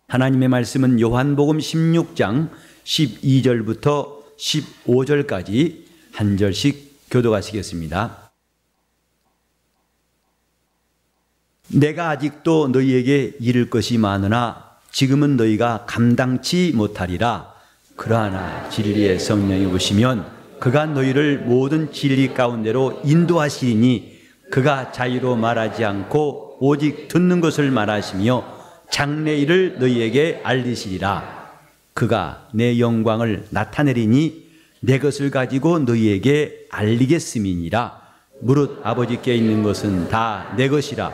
하나님의 말씀은 요한복음 16장 12절부터 15절까지 한 절씩 교독하시겠습니다. 내가 아직도 너희에게 이를 것이 많으나 지금은 너희가 감당치 못하리라. 그러나 진리의 성령이 오시면 그가 너희를 모든 진리 가운데로 인도하시리니 그가 자유로 말하지 않고 오직 듣는 것을 말하시며 장래일을 너희에게 알리시리라. 그가 내 영광을 나타내리니 내 것을 가지고 너희에게 알리겠음이니라. 무릇 아버지께 있는 것은 다 내 것이라.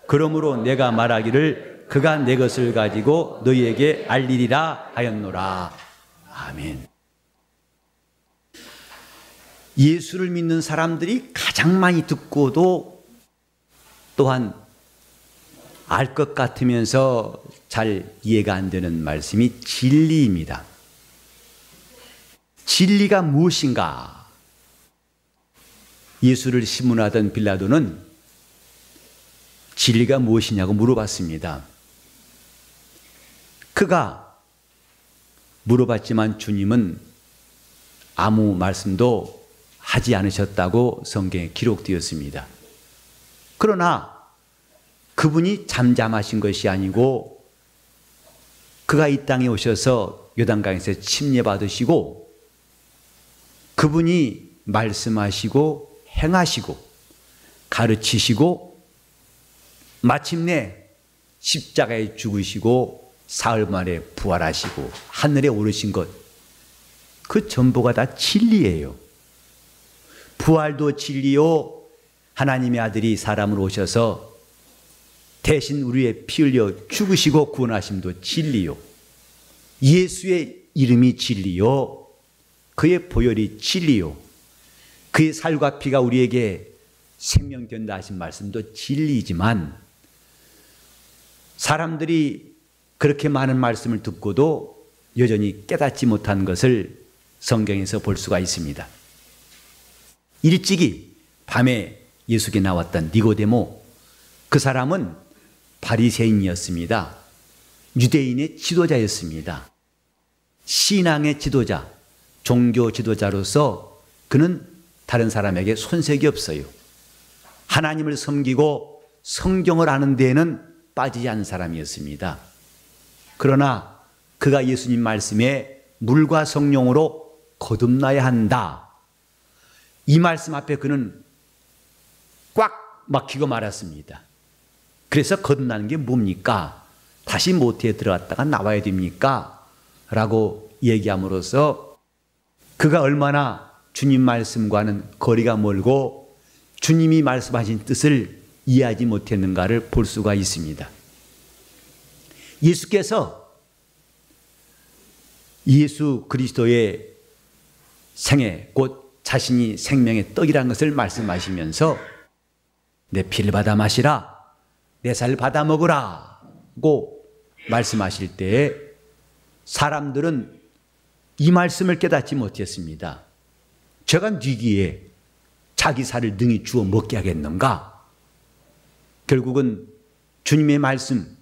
그러므로 내가 말하기를 그가 내 것을 가지고 너희에게 알리리라 하였노라. 아멘. 예수를 믿는 사람들이 가장 많이 듣고도 또한 알 것 같으면서 잘 이해가 안 되는 말씀이 진리입니다. 진리가 무엇인가? 예수를 시문하던 빌라도는 진리가 무엇이냐고 물어봤습니다. 그가 물어봤지만 주님은 아무 말씀도 하지 않으셨다고 성경에 기록되었습니다. 그러나 그분이 잠잠하신 것이 아니고 그가 이 땅에 오셔서 요단강에서 침례받으시고 그분이 말씀하시고 행하시고 가르치시고 마침내 십자가에 죽으시고 사흘 만에 부활하시고 하늘에 오르신 것, 그 전부가 다 진리예요. 부활도 진리요, 하나님의 아들이 사람으로 오셔서 대신 우리의 피 흘려 죽으시고 구원하심도 진리요, 예수의 이름이 진리요, 그의 보혈이 진리요, 그의 살과 피가 우리에게 생명 된다 하신 말씀도 진리이지만 사람들이 그렇게 많은 말씀을 듣고도 여전히 깨닫지 못한 것을 성경에서 볼 수가 있습니다. 일찍이 밤에 예수께 나왔던 니고데모, 그 사람은 바리새인이었습니다. 유대인의 지도자였습니다. 신앙의 지도자, 종교 지도자로서 그는 다른 사람에게 손색이 없어요. 하나님을 섬기고 성경을 아는 데에는 빠지지 않은 사람이었습니다. 그러나 그가 예수님 말씀에 물과 성령으로 거듭나야 한다, 이 말씀 앞에 그는 꽉 막히고 말았습니다. 그래서 거듭나는 게 뭡니까? 다시 모태에 들어갔다가 나와야 됩니까? 라고 얘기함으로써 그가 얼마나 주님 말씀과는 거리가 멀고 주님이 말씀하신 뜻을 이해하지 못했는가를 볼 수가 있습니다. 예수께서 예수 그리스도의 생애, 곧 자신이 생명의 떡이라는 것을 말씀하시면서 내 피를 받아 마시라, 내 살 받아 먹으라고 말씀하실 때에 사람들은 이 말씀을 깨닫지 못했습니다. 저가 뉘기에 자기 살을 능히 주어 먹게 하겠는가? 결국은 주님의 말씀,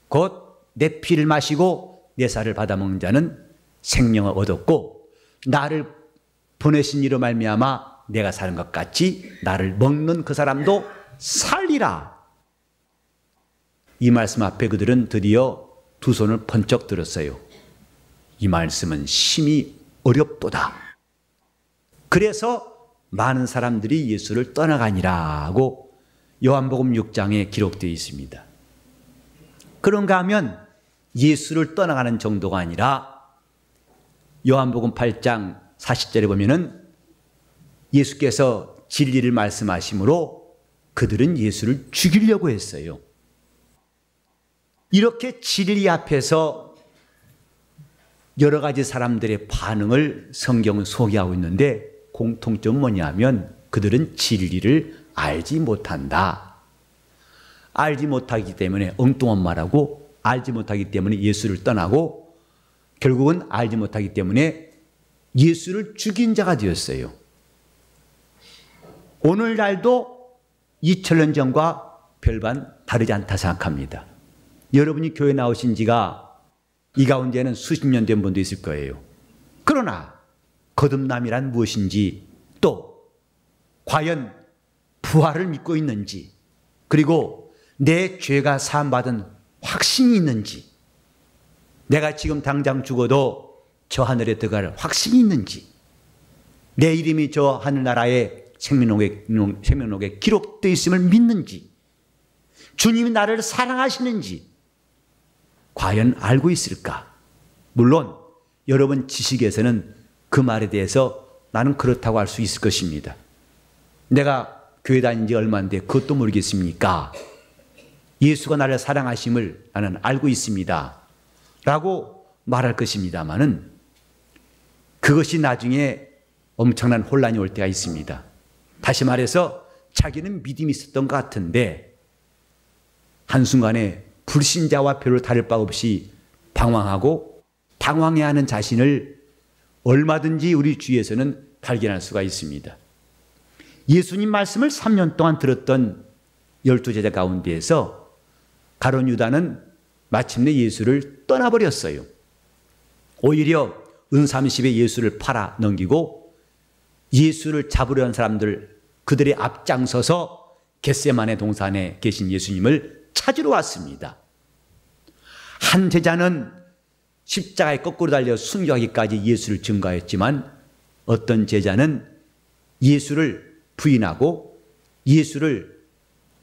곧 내 피를 마시고 내 살을 받아 먹는 자는 생명을 얻었고 나를 보내신 이로 말미암아 내가 사는 것 같이 나를 먹는 그 사람도 살리라. 이 말씀 앞에 그들은 드디어 두 손을 번쩍 들었어요. 이 말씀은 심히 어렵도다. 그래서 많은 사람들이 예수를 떠나가니라고 요한복음 6장에 기록되어 있습니다. 그런가 하면 예수를 떠나가는 정도가 아니라 요한복음 8장 40절에 보면은 예수께서 진리를 말씀하심으로 그들은 예수를 죽이려고 했어요. 이렇게 진리 앞에서 여러 가지 사람들의 반응을 성경은 소개하고 있는데 공통점은 뭐냐면 그들은 진리를 알지 못한다. 알지 못하기 때문에 엉뚱한 말하고 알지 못하기 때문에 예수를 떠나고 결국은 알지 못하기 때문에 예수를 죽인 자가 되었어요. 오늘날도 2000년 전과 별반 다르지 않다 생각합니다. 여러분이 교회 나오신 지가 이 가운데는 수십 년 된 분도 있을 거예요. 그러나 거듭남이란 무엇인지, 또 과연 부활을 믿고 있는지, 그리고 내 죄가 사함받은 확신이 있는지, 내가 지금 당장 죽어도 저 하늘에 들어갈 확신이 있는지, 내 이름이 저 하늘나라의 생명록에 기록되어 있음을 믿는지, 주님이 나를 사랑하시는지 과연 알고 있을까? 물론 여러분 지식에서는 그 말에 대해서 나는 그렇다고 할 수 있을 것입니다. 내가 교회 다닌 지 얼마인데 그것도 모르겠습니까? 예수가 나를 사랑하심을 나는 알고 있습니다 라고 말할 것입니다마는 그것이 나중에 엄청난 혼란이 올 때가 있습니다. 다시 말해서 자기는 믿음이 있었던 것 같은데 한순간에 불신자와 별로 다를 바 없이 방황하고 당황해하는 자신을 얼마든지 우리 주위에서는 발견할 수가 있습니다. 예수님 말씀을 3년 동안 들었던 12제자 가운데에서 가룟 유다는 마침내 예수를 떠나버렸어요. 오히려 은30에 예수를 팔아 넘기고 예수를 잡으려 한 사람들, 그들의 앞장서서 겟세마네 동산에 계신 예수님을 찾으러 왔습니다. 한 제자는 십자가에 거꾸로 달려 순교하기까지 예수를 증거했지만 어떤 제자는 예수를 부인하고 예수를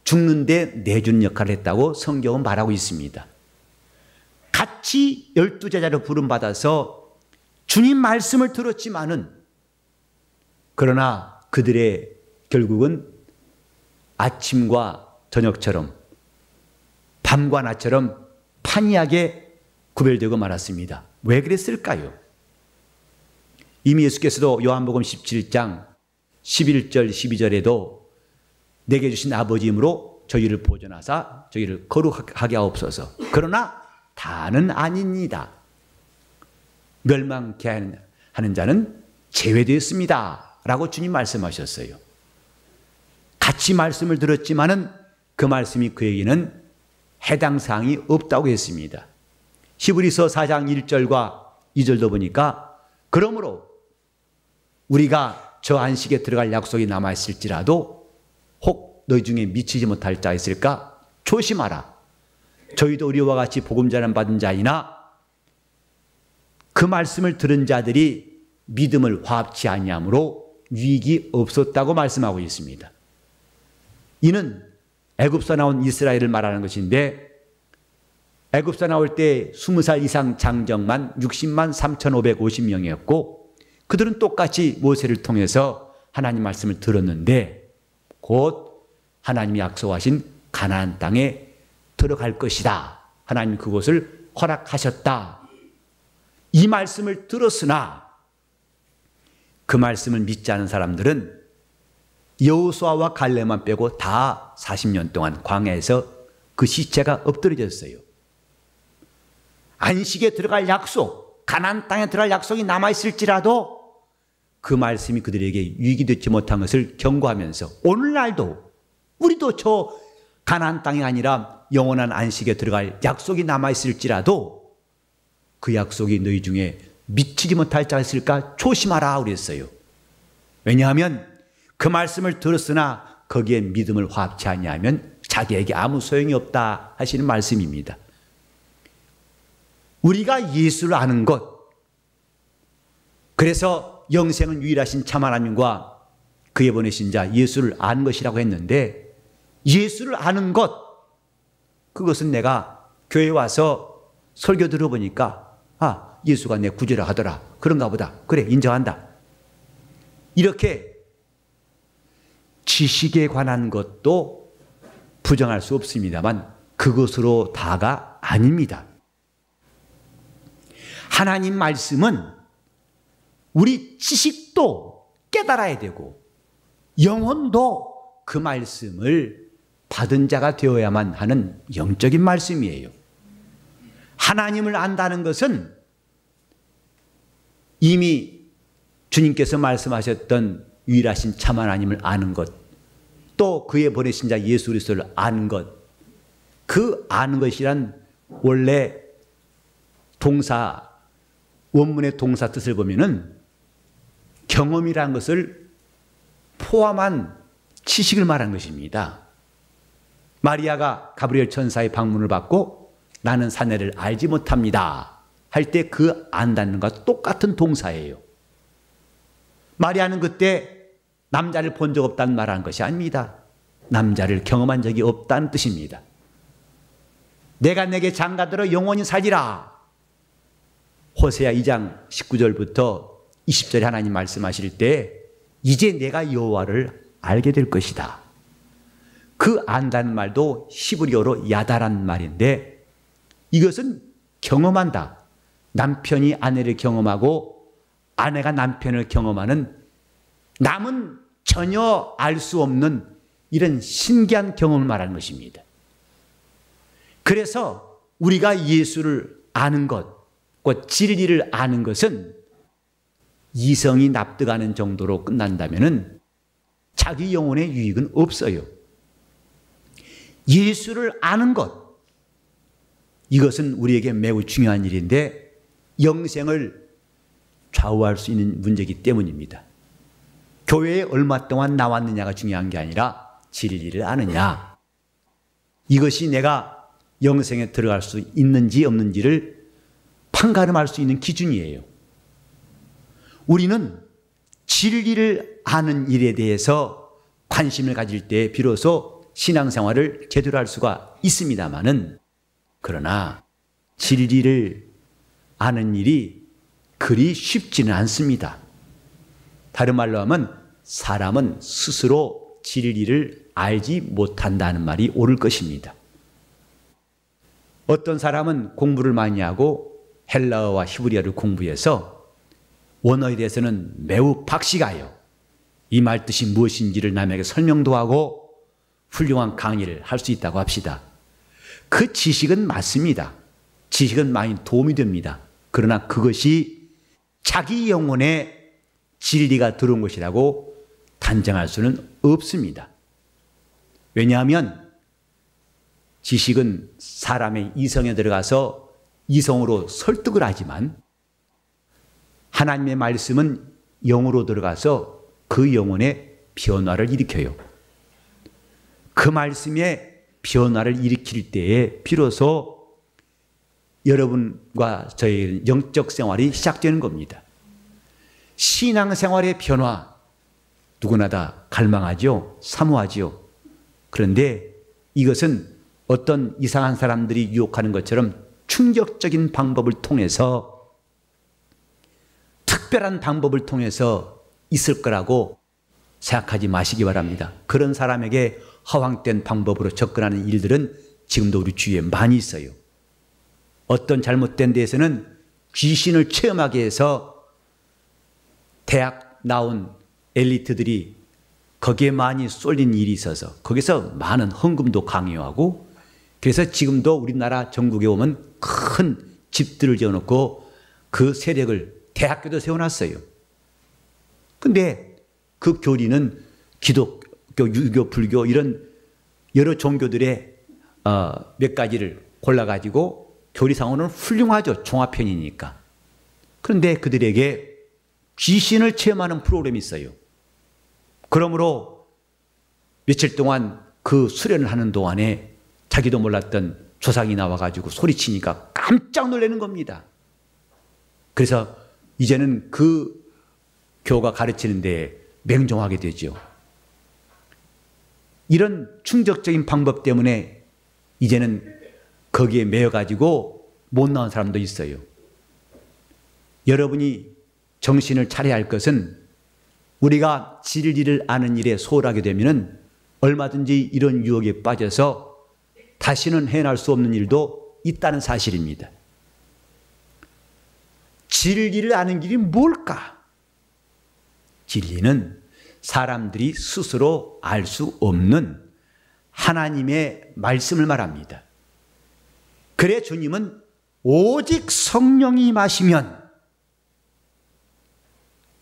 죽는데 내주는 역할을 했다고 성경은 말하고 있습니다. 같이 12제자로 부름받아서 주님 말씀을 들었지만은 그러나 그들의 결국은 아침과 저녁처럼 밤과 낮처럼 판이하게 구별되고 말았습니다. 왜 그랬을까요? 이미 예수께서도 요한복음 17장 11절 12절에도 내게 주신 아버지 이름으로 저희를 보존하사 저희를 거룩하게 하옵소서. 그러나 다는 아닙니다. 멸망케 하는 자는 제외되었습니다 라고 주님 말씀하셨어요. 같이 말씀을 들었지만은 그 말씀이 그에게는 해당 사항이 없다고 했습니다. 히브리서 4장 1절과 2절도 보니까 그러므로 우리가 저 안식에 들어갈 약속이 남아있을지라도 혹 너희 중에 미치지 못할 자 있을까? 조심하라. 저희도 우리와 같이 복음 전함 받은 자이나 그 말씀을 들은 자들이 믿음을 화합치 아니하므로 유익이 없었다고 말씀하고 있습니다. 이는 애굽에서 나온 이스라엘을 말하는 것인데 애굽에서 나올 때 20살 이상 장정만 60만 3,550명이었고 그들은 똑같이 모세를 통해서 하나님 말씀을 들었는데 곧 하나님이 약속하신 가나안 땅에 들어갈 것이다. 하나님 그곳을 허락하셨다. 이 말씀을 들었으나 그 말씀을 믿지 않은 사람들은 여호수아와 갈렙만 빼고 다 40년 동안 광야에서 그 시체가 엎드려졌어요. 안식에 들어갈 약속, 가나안 땅에 들어갈 약속이 남아있을지라도 그 말씀이 그들에게 유익이 되지 못한 것을 경고하면서 오늘날도 우리도 저 가나안 땅이 아니라 영원한 안식에 들어갈 약속이 남아있을지라도 그 약속이 너희 중에 미치지 못할 자가 있을까 조심하라 그랬어요. 왜냐하면 그 말씀을 들었으나 거기에 믿음을 화합치 아니하면 자기에게 아무 소용이 없다 하시는 말씀입니다. 우리가 예수를 아는 것, 그래서 영생은 유일하신 참 하나님과 그의 보내신 자 예수를 아는 것이라고 했는데 예수를 아는 것, 그것은 내가 교회에 와서 설교 들어보니까 예수가 내 구주라 하더라. 그런가 보다. 그래, 인정한다. 이렇게 지식에 관한 것도 부정할 수 없습니다만 그것으로 다가 아닙니다. 하나님 말씀은 우리 지식도 깨달아야 되고 영혼도 그 말씀을 받은 자가 되어야만 하는 영적인 말씀이에요. 하나님을 안다는 것은 이미 주님께서 말씀하셨던 유일하신 참 하나님을 아는 것, 또 그의 보내신 자 예수 그리스도를 아는 것, 그 아는 것이란 원래 동사, 원문의 동사 뜻을 보면은 경험이라는 것을 포함한 지식을 말한 것입니다. 마리아가 가브리엘 천사의 방문을 받고 나는 사내를 알지 못합니다 할 때 그 안다는 것과 똑같은 동사예요. 마리아는 그때 남자를 본 적 없다는 말하는 것이 아닙니다. 남자를 경험한 적이 없다는 뜻입니다. 내가 내게 장가들어 영원히 살리라. 호세아 2장 19절부터 20절에 하나님 말씀하실 때 이제 내가 여호와를 알게 될 것이다. 그 안다는 말도 히브리어로 야다란 말인데 이것은 경험한다. 남편이 아내를 경험하고 아내가 남편을 경험하는 남은 전혀 알 수 없는 이런 신기한 경험을 말하는 것입니다. 그래서 우리가 예수를 아는 것, 곧 진리를 아는 것은 이성이 납득하는 정도로 끝난다면 자기 영혼의 유익은 없어요. 예수를 아는 것, 이것은 우리에게 매우 중요한 일인데 영생을 좌우할 수 있는 문제이기 때문입니다. 교회에 얼마 동안 나왔느냐가 중요한 게 아니라 진리를 아느냐, 이것이 내가 영생에 들어갈 수 있는지 없는지를 판가름할 수 있는 기준이에요. 우리는 진리를 아는 일에 대해서 관심을 가질 때 비로소 신앙생활을 제대로 할 수가 있습니다마는, 그러나 진리를 아는 일이 그리 쉽지는 않습니다. 다른 말로 하면 사람은 스스로 진리를 알지 못한다는 말이 옳을 것입니다. 어떤 사람은 공부를 많이 하고 헬라어와 히브리어를 공부해서 원어에 대해서는 매우 박식하여 이 말 뜻이 무엇인지를 남에게 설명도 하고 훌륭한 강의를 할 수 있다고 합시다. 그 지식은 맞습니다. 지식은 많이 도움이 됩니다. 그러나 그것이 자기 영혼에 진리가 들어온 것이라고 단정할 수는 없습니다. 왜냐하면 지식은 사람의 이성에 들어가서 이성으로 설득을 하지만 하나님의 말씀은 영으로 들어가서 그 영혼의 변화를 일으켜요. 그 말씀의 변화를 일으킬 때에 비로소 여러분과 저의 영적 생활이 시작되는 겁니다. 신앙생활의 변화, 누구나 다 갈망하죠. 사모하죠. 그런데 이것은 어떤 이상한 사람들이 유혹하는 것처럼 충격적인 방법을 통해서, 특별한 방법을 통해서 있을 거라고 생각하지 마시기 바랍니다. 그런 사람에게 허황된 방법으로 접근하는 일들은 지금도 우리 주위에 많이 있어요. 어떤 잘못된 데에서는 귀신을 체험하게 해서 대학 나온 엘리트들이 거기에 많이 쏠린 일이 있어서 거기서 많은 헌금도 강요하고, 그래서 지금도 우리나라 전국에 오면 큰 집들을 지어놓고 그 세력을 대학교도 세워놨어요. 근데 그 교리는 기독교, 유교, 불교 이런 여러 종교들의 몇 가지를 골라가지고 교리상으로는 훌륭하죠. 종합편이니까. 그런데 그들에게 귀신을 체험하는 프로그램이 있어요. 그러므로 며칠 동안 그 수련을 하는 동안에 자기도 몰랐던 조상이 나와가지고 소리치니까 깜짝 놀라는 겁니다. 그래서 이제는 그 교가 가르치는 데 맹종하게 되죠. 이런 충격적인 방법 때문에 이제는 거기에 매여가지고 못 나온 사람도 있어요. 여러분이 정신을 차려야 할 것은 우리가 진리를 아는 일에 소홀하게 되면 얼마든지 이런 유혹에 빠져서 다시는 해낼 수 없는 일도 있다는 사실입니다. 진리를 아는 길이 뭘까? 진리는 사람들이 스스로 알 수 없는 하나님의 말씀을 말합니다. 그래 주님은 오직 성령이 임하시면,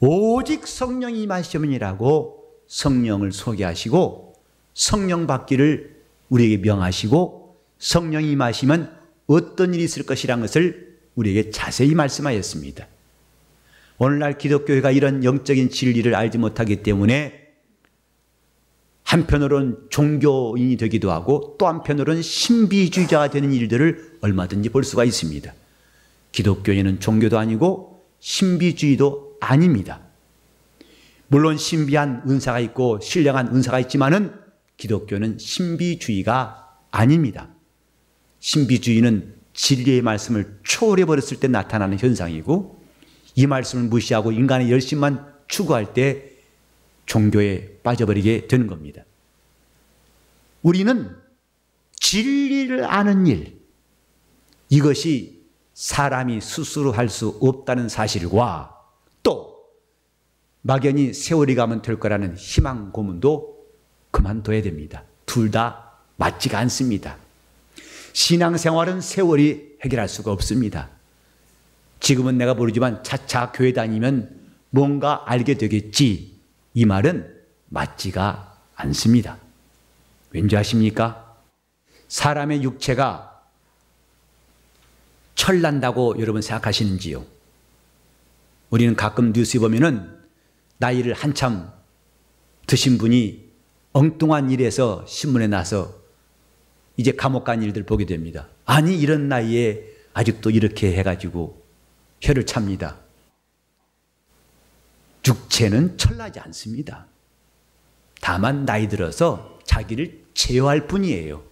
오직 성령이 임하시면이라고 성령을 소개하시고 성령 받기를 우리에게 명하시고 성령이 임하시면 어떤 일이 있을 것이라는 것을 우리에게 자세히 말씀하였습니다. 오늘날 기독교회가 이런 영적인 진리를 알지 못하기 때문에 한편으로는 종교인이 되기도 하고 또 한편으로는 신비주의자가 되는 일들을 얼마든지 볼 수가 있습니다. 기독교인은 종교도 아니고 신비주의도 아닙니다. 물론 신비한 은사가 있고 신령한 은사가 있지만은 기독교는 신비주의가 아닙니다. 신비주의는 진리의 말씀을 초월해 버렸을 때 나타나는 현상이고 이 말씀을 무시하고 인간의 열심만 추구할 때 종교에 빠져버리게 되는 겁니다. 우리는 진리를 아는 일, 이것이 사람이 스스로 할 수 없다는 사실과 또 막연히 세월이 가면 될 거라는 희망 고문도 그만둬야 됩니다. 둘 다 맞지가 않습니다. 신앙생활은 세월이 해결할 수가 없습니다. 지금은 내가 모르지만 차차 교회 다니면 뭔가 알게 되겠지. 이 말은 맞지가 않습니다. 왠지 아십니까? 사람의 육체가 철난다고 여러분 생각하시는지요? 우리는 가끔 뉴스에 보면은 나이를 한참 드신 분이 엉뚱한 일에서 신문에 나서 이제 감옥 간 일들 보게 됩니다. 아니 이런 나이에 아직도 이렇게 해가지고 혀를 찹니다. 육체는 철나지 않습니다. 다만 나이 들어서 자기를 제어할 뿐이에요.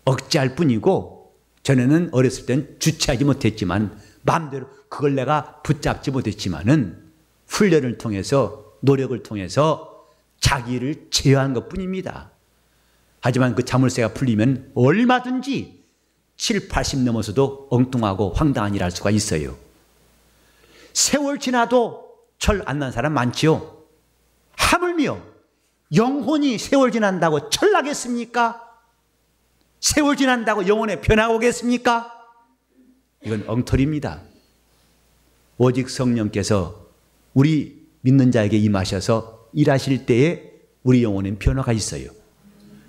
억제할 뿐이고 전에는 어렸을 땐 주체하지 못했지만 마음대로 그걸 내가 붙잡지 못했지만은 훈련을 통해서 노력을 통해서 자기를 제어한 것뿐입니다. 하지만 그 자물쇠가 풀리면 얼마든지 7, 80 넘어서도 엉뚱하고 황당한 일을 할 수가 있어요. 세월 지나도 철 안 난 사람 많지요. 하물며 영혼이 세월 지난다고 철나겠습니까? 세월 지난다고 영혼에 변화가 오겠습니까? 이건 엉터리입니다. 오직 성령께서 우리 믿는 자에게 임하셔서 일하실 때에 우리 영혼엔 변화가 있어요.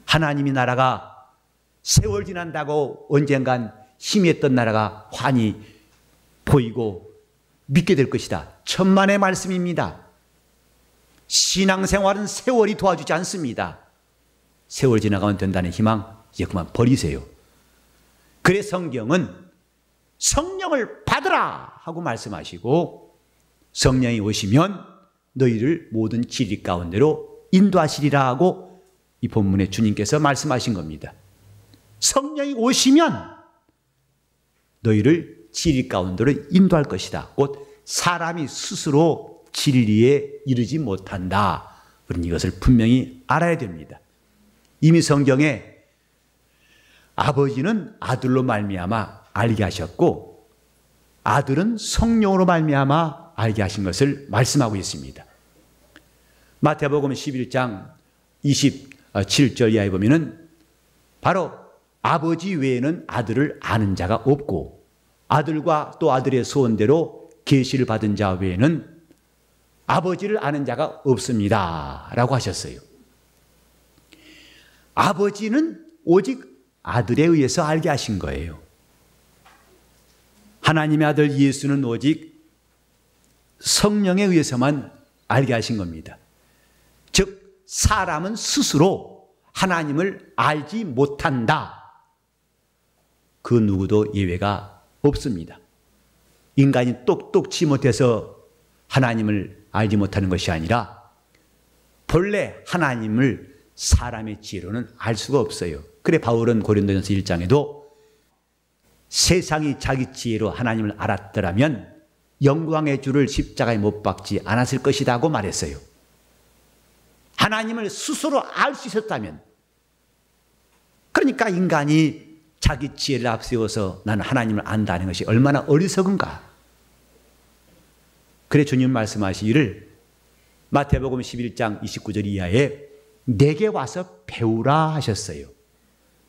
하나님이 나라가 세월 지난다고 언젠간 희미했던 나라가 환히 보이고 믿게 될 것이다. 천만의 말씀입니다. 신앙생활은 세월이 도와주지 않습니다. 세월 지나가면 된다는 희망 이제 그만 버리세요. 그래 성경은 성령을 받으라 하고 말씀하시고 성령이 오시면 너희를 모든 진리 가운데로 인도하시리라 하고 이 본문에 주님께서 말씀하신 겁니다. 성령이 오시면 너희를 진리 가운데로 인도할 것이다. 곧 사람이 스스로 진리에 이르지 못한다. 우리는 이것을 분명히 알아야 됩니다. 이미 성경에 아버지는 아들로 말미암아 알게 하셨고 아들은 성령으로 말미암아 알게 하신 것을 말씀하고 있습니다. 마태복음 11장 27절 이하에 보면은 바로 아버지 외에는 아들을 아는 자가 없고 아들과 또 아들의 소원대로 계시를 받은 자 외에는 아버지를 아는 자가 없습니다. 라고 하셨어요. 아버지는 오직 아들에 의해서 알게 하신 거예요. 하나님의 아들 예수는 오직 성령에 의해서만 알게 하신 겁니다. 즉 사람은 스스로 하나님을 알지 못한다. 그 누구도 예외가 없습니다. 인간이 똑똑치 못해서 하나님을 알지 못하는 것이 아니라 본래 하나님을 사람의 지혜로는 알 수가 없어요. 그래 바울은 고린도전서 1장에도 세상이 자기 지혜로 하나님을 알았더라면 영광의 주를 십자가에 못 박지 않았을 것이다 고 말했어요. 하나님을 스스로 알 수 있었다면, 그러니까 인간이 자기 지혜를 앞세워서 나는 하나님을 안다는 것이 얼마나 어리석은가. 그래 주님 말씀하시기를 마태복음 11장 29절 이하에 내게 와서 배우라 하셨어요.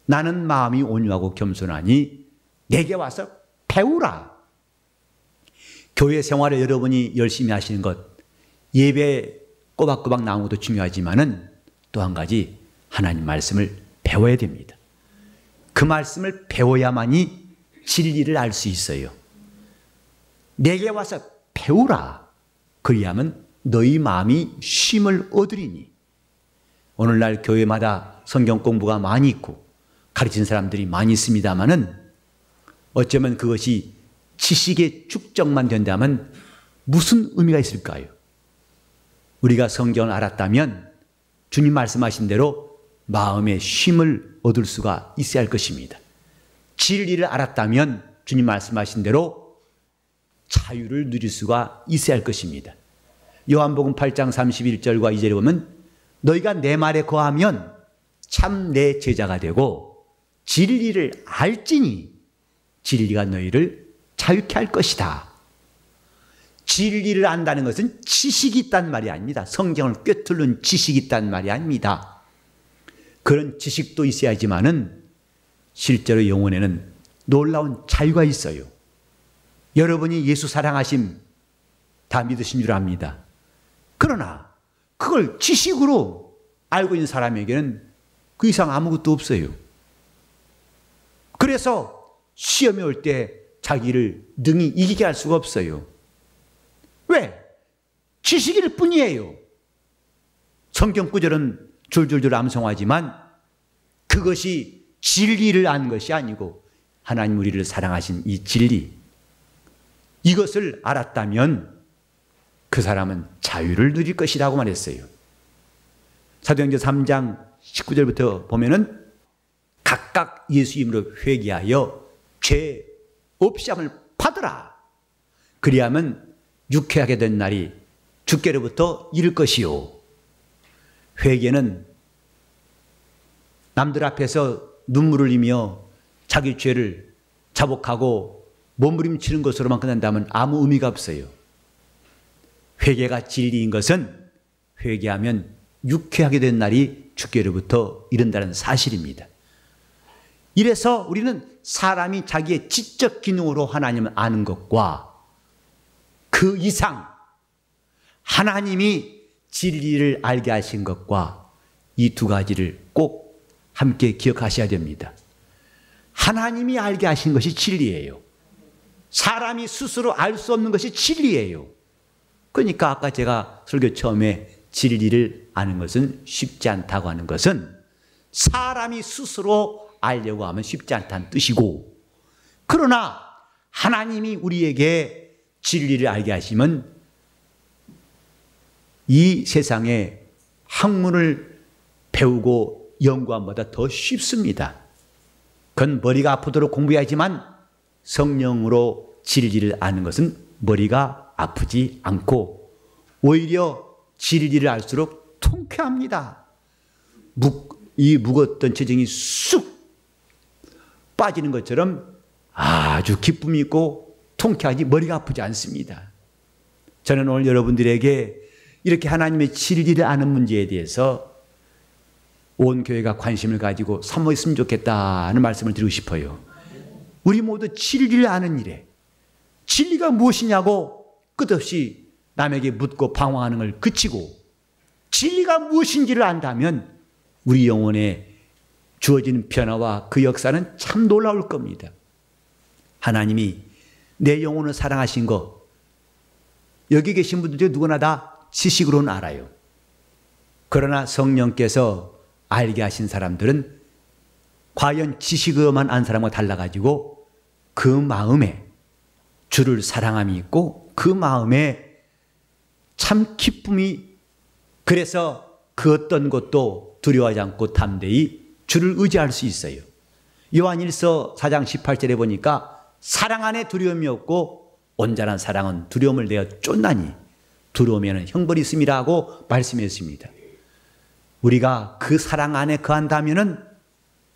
나는 마음이 온유하고 겸손하니 내게 와서 배우라. 교회 생활을 여러분이 열심히 하시는 것, 예배 꼬박꼬박 나오는 것도 중요하지만은 또 한 가지 하나님 말씀을 배워야 됩니다. 그 말씀을 배워야만이 진리를 알 수 있어요. 내게 와서 배우라. 그리하면 너희 마음이 쉼을 얻으리니. 오늘날 교회마다 성경 공부가 많이 있고 가르치는 사람들이 많이 있습니다마는 어쩌면 그것이 지식의 축적만 된다면 무슨 의미가 있을까요? 우리가 성경을 알았다면 주님 말씀하신 대로 마음의 쉼을 얻을 수가 있어야 할 것입니다. 진리를 알았다면 주님 말씀하신 대로 자유를 누릴 수가 있어야 할 것입니다. 요한복음 8장 31절과 2절에 보면 너희가 내 말에 거하면 참 내 제자가 되고 진리를 알지니 진리가 너희를 자유케 할 것이다. 진리를 안다는 것은 지식이 있단 말이 아닙니다. 성경을 꿰뚫는 지식이 있단 말이 아닙니다. 그런 지식도 있어야지만은 실제로 영혼에는 놀라운 자유가 있어요. 여러분이 예수 사랑하심 다 믿으신 줄 압니다. 그러나 그걸 지식으로 알고 있는 사람에게는 그 이상 아무것도 없어요. 그래서 시험이 올 때 자기를 능히 이기게 할 수가 없어요. 왜? 지식일 뿐이에요. 성경 구절은 줄줄줄 암송하지만 그것이 진리를 아는 것이 아니고 하나님 우리를 사랑하신 이 진리, 이것을 알았다면 그 사람은 자유를 누릴 것이라고 말했어요. 사도행전 3장 19절부터 보면은 각각 예수 이름으로 회개하여 죄 없이함을 받으라. 그리하면 유쾌하게 된 날이 주께로부터 이를 것이요. 회개는 남들 앞에서 눈물을 흘리며 자기 죄를 자복하고 몸부림치는 것으로만 끝난다면 아무 의미가 없어요. 회개가 진리인 것은 회개하면 유쾌하게 된 날이 주께로부터 이른다는 사실입니다. 이래서 우리는 사람이 자기의 지적 기능으로 하나님을 아는 것과 그 이상 하나님이 진리를 알게 하신 것과 이 두 가지를 꼭 함께 기억하셔야 됩니다. 하나님이 알게 하신 것이 진리예요. 사람이 스스로 알 수 없는 것이 진리예요. 그러니까 아까 제가 설교 처음에 진리를 아는 것은 쉽지 않다고 하는 것은 사람이 스스로 알려고 하면 쉽지 않다는 뜻이고, 그러나 하나님이 우리에게 진리를 알게 하시면 이 세상에 학문을 배우고 연구한 것보다 더 쉽습니다. 그건 머리가 아프도록 공부해야지만 성령으로 진리를 아는 것은 머리가 아프지 않고 오히려 진리를 알수록 통쾌합니다. 이 묵었던 체증이 쑥 빠지는 것처럼 아주 기쁨이 있고 통쾌하지 머리가 아프지 않습니다. 저는 오늘 여러분들에게 이렇게 하나님의 진리를 아는 문제에 대해서 온 교회가 관심을 가지고 사모했으면 좋겠다는 말씀을 드리고 싶어요. 우리 모두 진리를 아는 일에 진리가 무엇이냐고 끝없이 남에게 묻고 방황하는 걸 그치고 진리가 무엇인지를 안다면 우리 영혼에 주어지는 변화와 그 역사는 참 놀라울 겁니다. 하나님이 내 영혼을 사랑하신 거 여기 계신 분들 중에 누구나 다 지식으로는 알아요. 그러나 성령께서 알게 하신 사람들은 과연 지식으로만 안 사람과 달라가지고 그 마음에 주를 사랑함이 있고 그 마음에 참 기쁨이, 그래서 그 어떤 것도 두려워하지 않고 담대히 주를 의지할 수 있어요. 요한일서 4장 18절에 보니까 사랑 안에 두려움이 없고 온전한 사랑은 두려움을 내어 쫓나니 두려움에는 형벌이 있음이라고 말씀했습니다. 우리가 그 사랑 안에 거한다면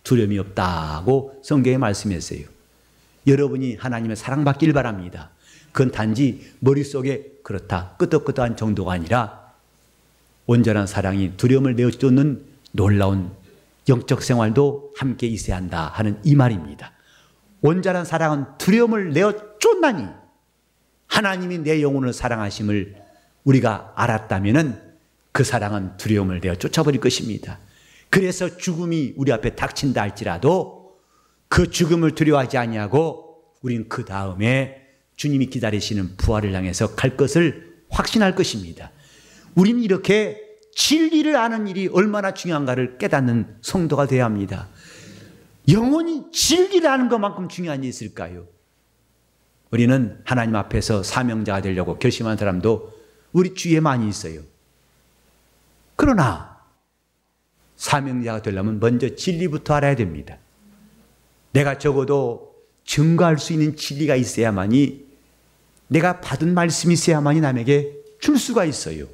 두려움이 없다고 성경에 말씀했어요. 여러분이 하나님의 사랑받길 바랍니다. 그건 단지 머릿속에 그렇다 끄떡끄떡한 정도가 아니라 온전한 사랑이 두려움을 내어 쫓는 놀라운 영적 생활도 함께 있어야 한다 하는 이 말입니다. 온전한 사랑은 두려움을 내어 쫓나니 하나님이 내 영혼을 사랑하심을 우리가 알았다면 그 사랑은 두려움을 내어 쫓아버릴 것입니다. 그래서 죽음이 우리 앞에 닥친다 할지라도 그 죽음을 두려워하지 아니하고 우린 그 다음에 주님이 기다리시는 부활을 향해서 갈 것을 확신할 것입니다. 우리는 이렇게 진리를 아는 일이 얼마나 중요한가를 깨닫는 성도가 되어야 합니다. 영원히 진리를 아는 것만큼 중요한 일이 있을까요? 우리는 하나님 앞에서 사명자가 되려고 결심한 사람도 우리 주위에 많이 있어요. 그러나 사명자가 되려면 먼저 진리부터 알아야 됩니다. 내가 적어도 증거할 수 있는 진리가 있어야만이, 내가 받은 말씀이 있어야만이 남에게 줄 수가 있어요.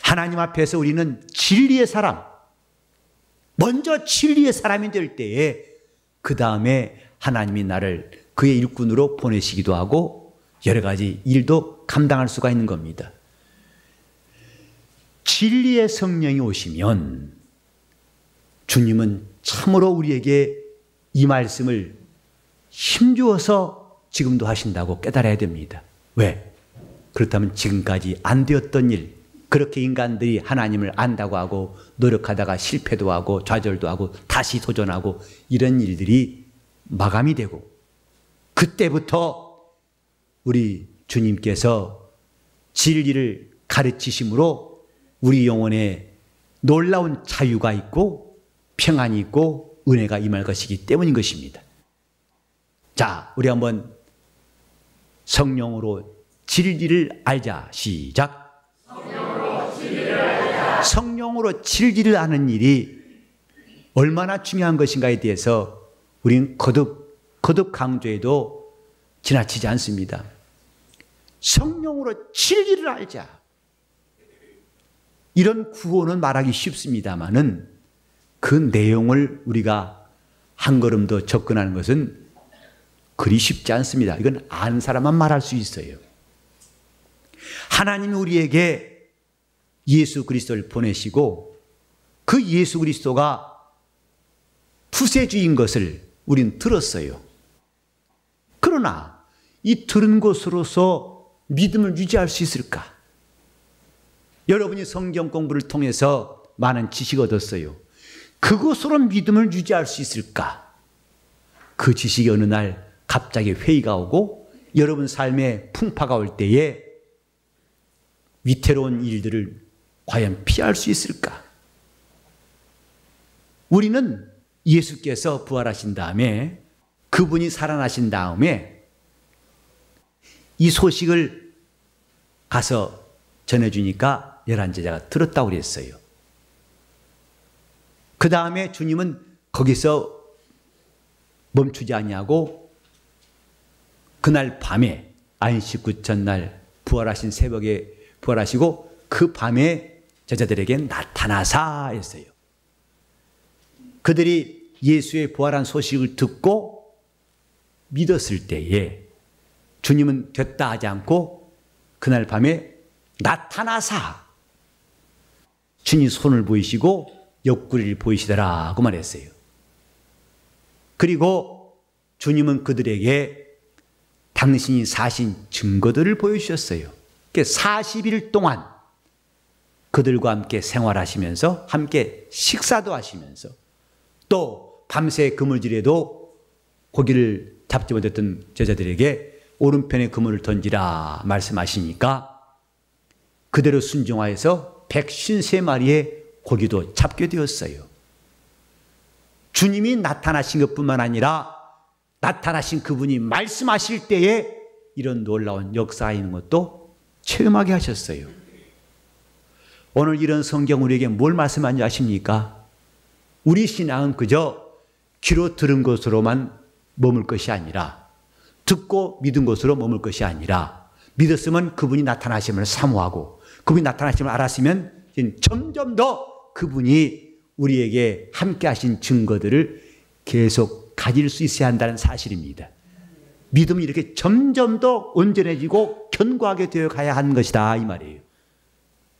하나님 앞에서 우리는 진리의 사람, 먼저 진리의 사람이 될 때에 그 다음에 하나님이 나를 그의 일꾼으로 보내시기도 하고 여러 가지 일도 감당할 수가 있는 겁니다. 진리의 성령이 오시면 주님은 참으로 우리에게 이 말씀을 힘주어서 지금도 하신다고 깨달아야 됩니다. 왜? 그렇다면 지금까지 안 되었던 일, 그렇게 인간들이 하나님을 안다고 하고 노력하다가 실패도 하고 좌절도 하고 다시 도전하고 이런 일들이 마감이 되고, 그때부터 우리 주님께서 진리를 가르치심으로 우리 영혼에 놀라운 자유가 있고 평안이 있고 은혜가 임할 것이기 때문인 것입니다. 자, 우리 한번 성령으로 진리를 알자. 시작. 성령으로 진리를 알자. 성령으로 진리를 아는 일이 얼마나 중요한 것인가에 대해서 우리는 거듭 강조해도 지나치지 않습니다. 성령으로 진리를 알자. 이런 구호는 말하기 쉽습니다마는 그 내용을 우리가 한 걸음 더 접근하는 것은 그리 쉽지 않습니다. 이건 아는 사람만 말할 수 있어요. 하나님이 우리에게 예수 그리스도를 보내시고 그 예수 그리스도가 구세주인 것을 우린 들었어요. 그러나 이 들은 것으로서 믿음을 유지할 수 있을까? 여러분이 성경 공부를 통해서 많은 지식을 얻었어요. 그것으로 믿음을 유지할 수 있을까? 그 지식이 어느 날 갑자기 회의가 오고 여러분 삶에 풍파가 올 때에 위태로운 일들을 과연 피할 수 있을까? 우리는 예수께서 부활하신 다음에 그분이 살아나신 다음에 이 소식을 가서 전해주니까 11제자가 들었다고 그랬어요. 그 다음에 주님은 거기서 멈추지 아니하고 그날 밤에 안식 구 첫날 부활하신 새벽에 부활하시고 그 밤에 제자들에게 나타나사 했어요. 그들이 예수의 부활한 소식을 듣고 믿었을 때에 주님은 됐다 하지 않고 그날 밤에 나타나사 주님 손을 보이시고 옆구리를 보이시더라고 말했어요. 그리고 주님은 그들에게 당신이 사신 증거들을 보여주셨어요. 40일 동안 그들과 함께 생활하시면서 함께 식사도 하시면서 또 밤새 그물질에도 고기를 잡지 못했던 제자들에게 오른편에 그물을 던지라 말씀하시니까 그대로 순종하여서 153마리의 고기도 잡게 되었어요. 주님이 나타나신 것뿐만 아니라 나타나신 그분이 말씀하실 때에 이런 놀라운 역사가 있는 것도 체험하게 하셨어요. 오늘 이런 성경 우리에게 뭘 말씀하는지 아십니까? 우리 신앙은 그저 귀로 들은 것으로만 머물 것이 아니라 듣고 믿은 것으로 머물 것이 아니라 믿었으면 그분이 나타나심을 사모하고 그분이 나타나심을 알았으면 점점 더 그분이 우리에게 함께 하신 증거들을 계속 가질 수 있어야 한다는 사실입니다. 믿음이 이렇게 점점 더 온전해지고 견고하게 되어 가야 하는 것이다 이 말이에요.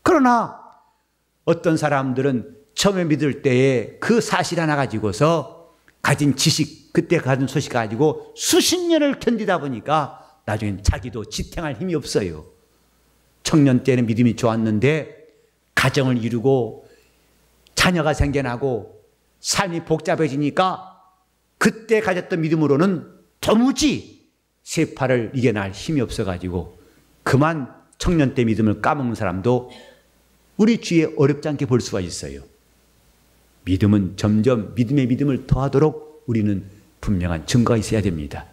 그러나 어떤 사람들은 처음에 믿을 때에 그 사실 하나 가지고서 가진 지식, 그때 가진 소식 가지고 수십 년을 견디다 보니까 나중엔 자기도 지탱할 힘이 없어요. 청년 때는 믿음이 좋았는데 가정을 이루고 자녀가 생겨나고 삶이 복잡해지니까 그때 가졌던 믿음으로는 도무지 세파를 이겨낼 힘이 없어가지고 그만 청년 때 믿음을 까먹는 사람도 우리 주위에 어렵지 않게 볼 수가 있어요. 믿음은 점점 믿음의 믿음을 더하도록 우리는 분명한 증거가 있어야 됩니다.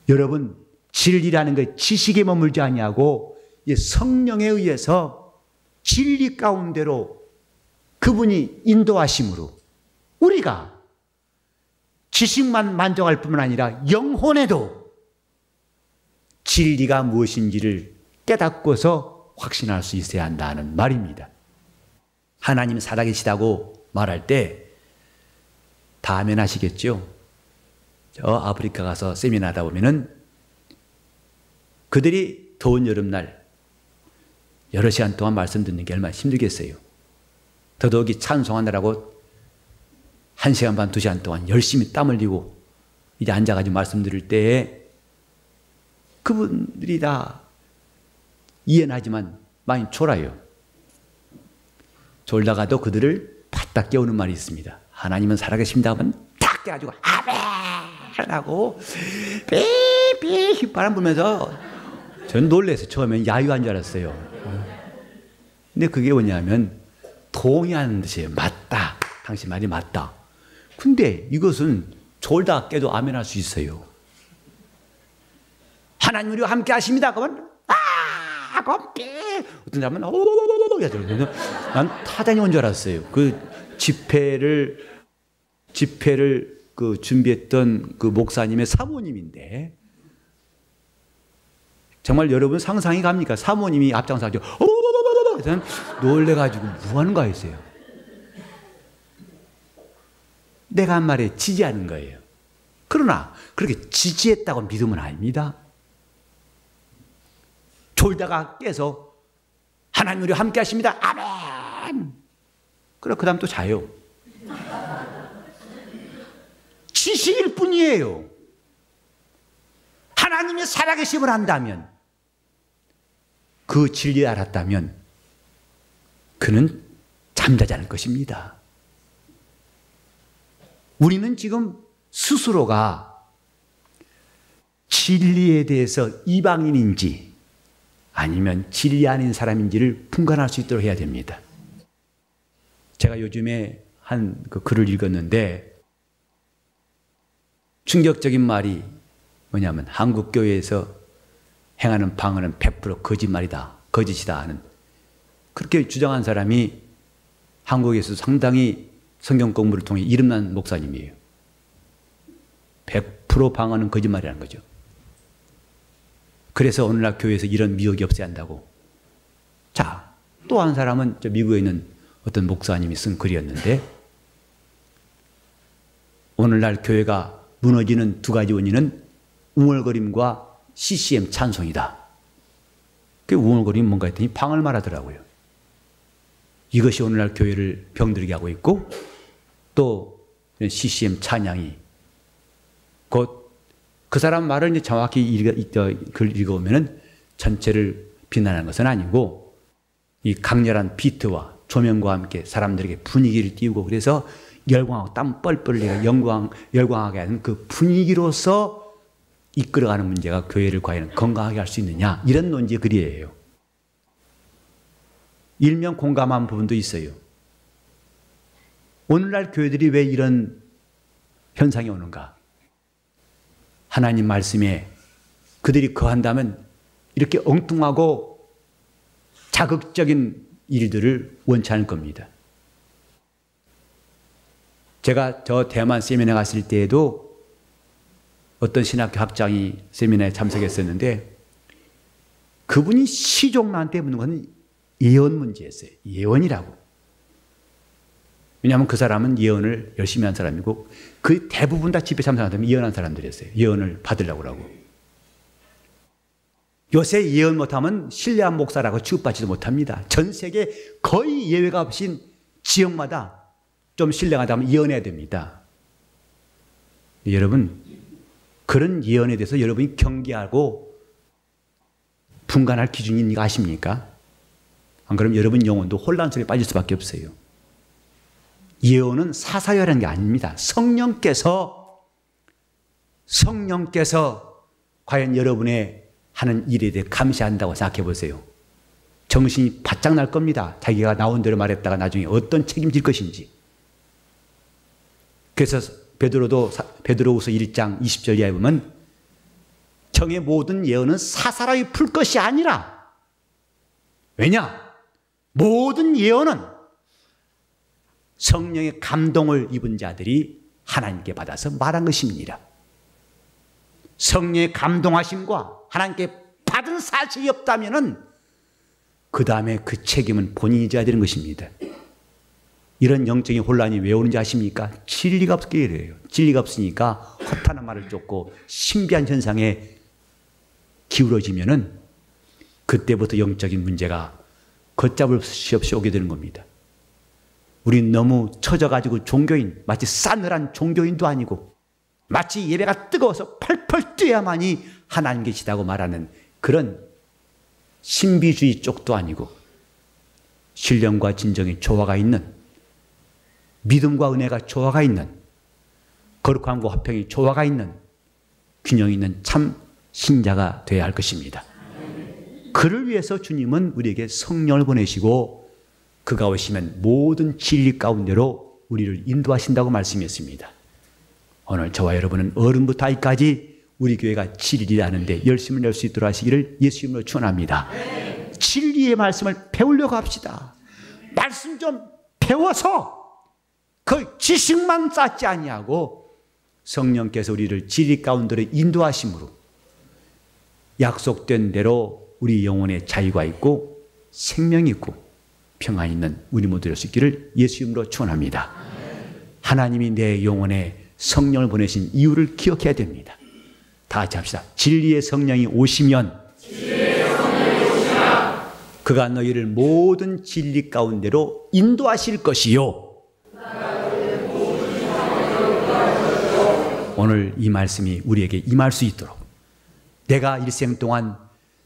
여러분, 진리라는 것 지식에 머물지 아니하고 성령에 의해서 진리 가운데로 그분이 인도하심으로 우리가 지식만 만족할 뿐만 아니라 영혼에도 진리가 무엇인지를 깨닫고서 확신할 수 있어야 한다는 말입니다. 하나님 살아계시다고 말할 때 다 아멘 하시겠죠? 저 아프리카 가서 세미나 하다 보면은 그들이 더운 여름날 여러 시간 동안 말씀 듣는 게 얼마나 힘들겠어요. 더더욱이 찬송하느라고 1시간 반, 2시간 동안 열심히 땀 흘리고 이제 앉아가지고 말씀 들을 때에 그분들이 다 이해는 하지만 많이 졸아요. 졸다가도 그들을 바짝 깨우는 말이 있습니다. 하나님은 살아계십니다 하면 딱 깨가지고 아멘 하고 삐삐 휘바람 불면서 전 놀라서 처음엔 야유한 줄 알았어요. 근데 그게 뭐냐면 동의하는 뜻이에요. 맞다. 당신 말이 맞다. 근데 이것은 졸다 깨도 아멘 할 수 있어요. 하나님 우리와 함께 하십니다. 그러면 함께 어떤 사람은 난 타잔이 온 줄 알았어요. 그 집회를 그 준비했던 그 목사님의 사모님인데 정말 여러분 상상이 갑니까? 사모님이 앞장서가지고 저는 놀래가지고 뭐 하는 거 했어요. 내가 한 말에 지지하는 거예요. 그러나 그렇게 지지했다고 믿으면 아닙니다. 졸다가 깨서 하나님 우리와 함께 하십니다. 아멘. 그래 그 다음 또 자요. 지식일 뿐이에요. 하나님이 살아계심을 안다면 그 진리를 알았다면 그는 잠자지 않을 것입니다. 우리는 지금 스스로가 진리에 대해서 이방인인지 아니면 진리 아닌 사람인지를 분간할 수 있도록 해야 됩니다. 제가 요즘에 한 그 글을 읽었는데 충격적인 말이 뭐냐면 한국 교회에서 행하는 방언은 100% 거짓말이다, 거짓이다 하는 그렇게 주장한 사람이 한국에서 상당히 성경 공부를 통해 이름난 목사님이에요. 100% 방언은 거짓말이라는 거죠. 그래서 오늘날 교회에서 이런 미혹이 없어야 한다고. 자, 또 한 사람은 저 미국에 있는 어떤 목사님이 쓴 글이었는데 오늘날 교회가 무너지는 두 가지 원인은 웅얼거림과 CCM 찬송이다. 그 웅얼거림이 뭔가 했더니 방언을 말하더라고요. 이것이 오늘날 교회를 병들게 하고 있고 또 CCM 찬양이 곧 그 사람 말을 이제 정확히 글 읽어보면은 전체를 비난하는 것은 아니고 이 강렬한 비트와 조명과 함께 사람들에게 분위기를 띄우고 그래서 열광하고 땀 뻘뻘 흘리고 열광하게 하는 그 분위기로서 이끌어가는 문제가 교회를 과연 건강하게 할 수 있느냐 이런 논지의 글이에요. 일면 공감한 부분도 있어요. 오늘날 교회들이 왜 이런 현상이 오는가? 하나님 말씀에 그들이 거한다면 이렇게 엉뚱하고 자극적인 일들을 원치 않을 겁니다. 제가 저 대만 세미나 갔을 때에도 어떤 신학교 학장이 세미나에 참석했었는데 그분이 시종나한테 묻는 것은 예언 문제였어요. 예언이라고. 왜냐하면 그 사람은 예언을 열심히 한 사람이고 그 대부분 다 집회 참석한 사람이 예언한 사람들이었어요. 예언을 받으려고 하고. 요새 예언 못하면 신뢰한 목사라고 취급받지도 못합니다. 전 세계 거의 예외가 없이 지역마다 좀 신뢰하다면 예언해야 됩니다. 여러분 그런 예언에 대해서 여러분이 경계하고 분간할 기준이 아십니까? 안 그러면 여러분 영혼도 혼란 속에 빠질 수밖에 없어요. 예언은 사사여라는 게 아닙니다. 성령께서 성령께서 과연 여러분의 하는 일에 대해 감시한다고 생각해 보세요. 정신이 바짝 날 겁니다. 자기가 나온 대로 말했다가 나중에 어떤 책임질 것인지. 그래서 베드로후서 1장 20절 이하에 보면 정의 모든 예언은 사사로이 풀 것이 아니라, 왜냐? 모든 예언은 성령의 감동을 입은 자들이 하나님께 받아서 말한 것입니다. 성령의 감동하심과 하나님께 받은 사실이 없다면 그 다음에 그 책임은 본인이 져야 되는 것입니다. 이런 영적인 혼란이 왜 오는지 아십니까? 진리가 없게 이래요. 진리가 없으니까 허탄한 말을 쫓고 신비한 현상에 기울어지면은 그때부터 영적인 문제가 걷잡을 수 없이 오게 되는 겁니다. 우린 너무 처져가지고 종교인, 마치 싸늘한 종교인도 아니고 마치 예배가 뜨거워서 펄펄 뛰어야만이 하나님 계시다고 말하는 그런 신비주의 쪽도 아니고 신령과 진정의 조화가 있는, 믿음과 은혜가 조화가 있는, 거룩함과 화평이 조화가 있는, 균형 있는 참 신자가 되어야 할 것입니다. 그를 위해서 주님은 우리에게 성령을 보내시고 그가 오시면 모든 진리 가운데로 우리를 인도하신다고 말씀했습니다. 오늘 저와 여러분은 어른부터 아이까지 우리 교회가 진리를 아는데 열심을 낼 수 있도록 하시기를 예수 이름으로 축원합니다. 진리의 말씀을 배우려고 합시다. 말씀 좀 배워서 그 지식만 쌓지 아니하고 성령께서 우리를 진리 가운데로 인도하심으로 약속된 대로 우리 영혼에 자유가 있고 생명이 있고 평안이 있는 우리 모두 될 수 있기를 예수 이름으로 축원합니다. 하나님이 내 영혼에 성령을 보내신 이유를 기억해야 됩니다. 다 같이 합시다. 진리의 성령이 오시면 그가 너희를 모든 진리 가운데로 인도하실 것이요. 오늘 이 말씀이 우리에게 임할 수 있도록 내가 일생 동안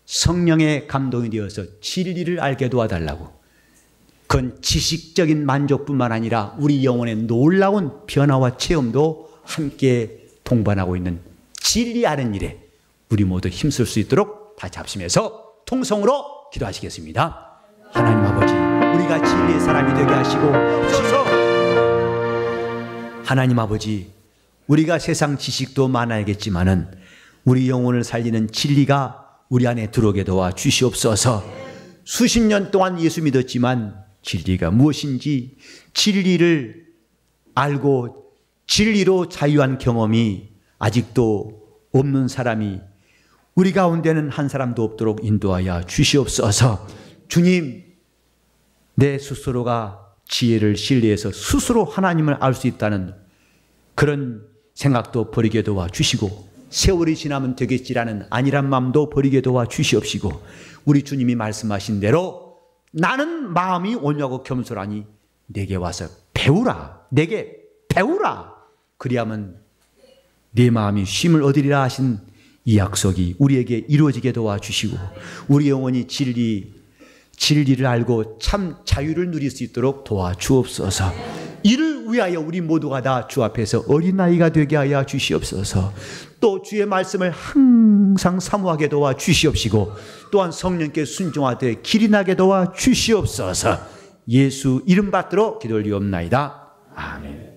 성령의 감동이 되어서 진리를 알게 도와달라고, 그건 지식적인 만족뿐만 아니라 우리 영혼의 놀라운 변화와 체험도 함께 동반하고 있는 진리 아는 일에 우리 모두 힘쓸 수 있도록 다 잡수면서 통성으로 기도하시겠습니다. 하나님 아버지, 우리가 진리의 사람이 되게 하시고 주셔서, 하나님 아버지, 우리가 세상 지식도 많아야겠지만은 우리 영혼을 살리는 진리가 우리 안에 들어오게 도와 주시옵소서. 수십 년 동안 예수 믿었지만 진리가 무엇인지, 진리를 알고 진리로 자유한 경험이 아직도 없는 사람이 우리 가운데는 한 사람도 없도록 인도하여 주시옵소서. 주님, 내 스스로가 지혜를 신뢰해서 스스로 하나님을 알 수 있다는 그런 생각도 버리게 도와 주시고, 세월이 지나면 되겠지라는 안일한 마음도 버리게 도와 주시옵시고, 우리 주님이 말씀하신 대로 나는 마음이 온유하고 겸손하니 내게 와서 배우라, 내게 배우라, 그리하면 내 마음이 쉼을 얻으리라 하신 이 약속이 우리에게 이루어지게 도와주시고, 우리 영혼이 진리를 알고 참 자유를 누릴 수 있도록 도와주옵소서. 이를 위하여 우리 모두가 다 주 앞에서 어린아이가 되게 하여 주시옵소서. 또 주의 말씀을 항상 사모하게 도와주시옵시고, 또한 성령께 순종하되 길이 나게 도와주시옵소서. 예수 이름 받들어 기도 올리옵나이다. 아멘.